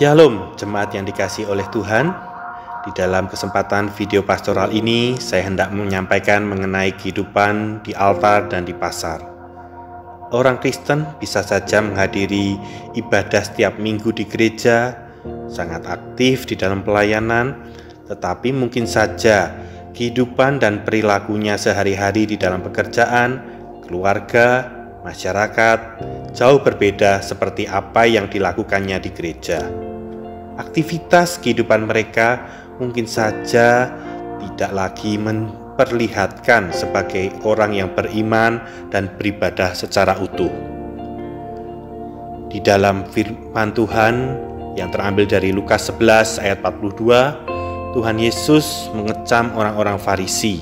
Shalom, jemaat yang dikasihi oleh Tuhan. Di dalam kesempatan video pastoral ini, saya hendak menyampaikan mengenai kehidupan di altar dan di pasar. Orang Kristen bisa saja menghadiri ibadah setiap minggu di gereja, sangat aktif di dalam pelayanan, tetapi mungkin saja kehidupan dan perilakunya sehari-hari di dalam pekerjaan, keluarga, masyarakat jauh berbeda seperti apa yang dilakukannya di gereja. Aktivitas kehidupan mereka mungkin saja tidak lagi memperlihatkan sebagai orang yang beriman dan beribadah secara utuh. Di dalam firman Tuhan yang terambil dari Lukas 11 ayat 42, Tuhan Yesus mengecam orang-orang Farisi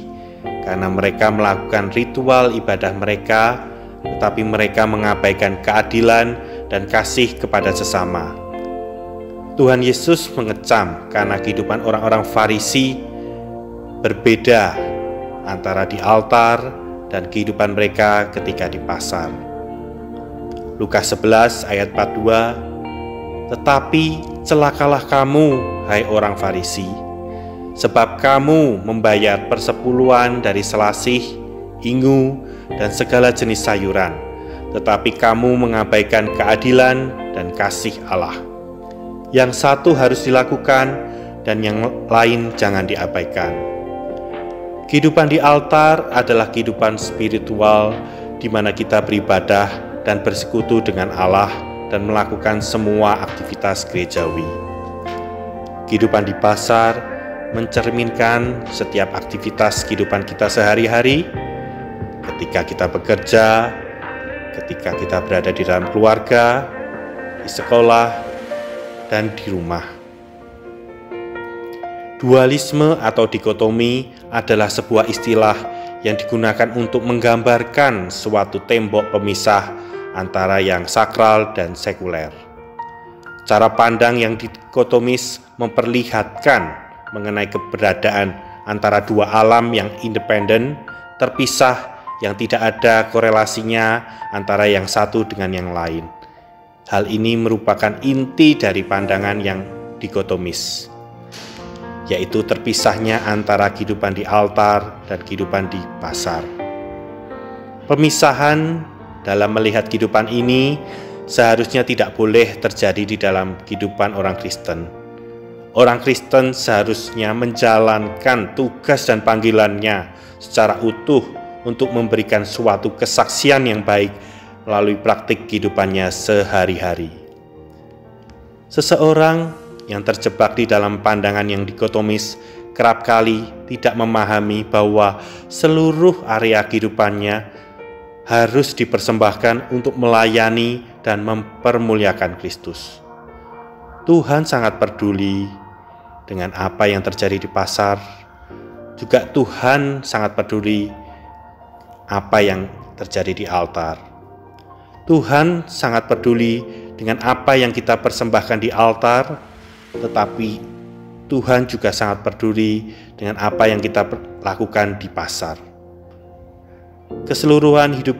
karena mereka melakukan ritual ibadah mereka, tetapi mereka mengabaikan keadilan dan kasih kepada sesama. Tuhan Yesus mengecam karena kehidupan orang-orang Farisi berbeda antara di altar dan kehidupan mereka ketika di pasar. Lukas 11 ayat 42, "Tetapi celakalah kamu, hai orang Farisi, sebab kamu membayar persepuluhan dari selasih, ingu, dan segala jenis sayuran, tetapi kamu mengabaikan keadilan dan kasih Allah. Yang satu harus dilakukan dan yang lain jangan diabaikan." Kehidupan di altar adalah kehidupan spiritual di mana kita beribadah dan bersekutu dengan Allah dan melakukan semua aktivitas gerejawi. Kehidupan di pasar mencerminkan setiap aktivitas kehidupan kita sehari-hari, ketika kita bekerja, ketika kita berada di dalam keluarga, di sekolah, dan di rumah. Dualisme atau dikotomi adalah sebuah istilah yang digunakan untuk menggambarkan suatu tembok pemisah antara yang sakral dan sekuler. Cara pandang yang dikotomis memperlihatkan mengenai keberadaan antara dua alam yang independen, terpisah, yang tidak ada korelasinya antara yang satu dengan yang lain. Hal ini merupakan inti dari pandangan yang dikotomis, yaitu terpisahnya antara kehidupan di altar dan kehidupan di pasar. Pemisahan dalam melihat kehidupan ini seharusnya tidak boleh terjadi di dalam kehidupan orang Kristen. Orang Kristen seharusnya menjalankan tugas dan panggilannya secara utuh untuk memberikan suatu kesaksian yang baik melalui praktik kehidupannya sehari-hari. Seseorang yang terjebak di dalam pandangan yang dikotomis kerap kali tidak memahami bahwa seluruh area kehidupannya harus dipersembahkan untuk melayani dan mempermuliakan Kristus. Tuhan sangat peduli dengan apa yang terjadi di pasar. Juga Tuhan sangat peduli apa yang terjadi di altar. Tuhan sangat peduli dengan apa yang kita persembahkan di altar, tetapi Tuhan juga sangat peduli dengan apa yang kita lakukan di pasar. Keseluruhan hidup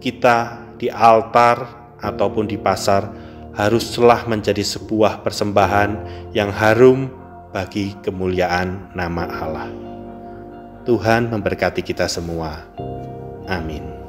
kita di altar ataupun di pasar haruslah menjadi sebuah persembahan yang harum bagi kemuliaan nama Allah. Tuhan memberkati kita semua. Amin.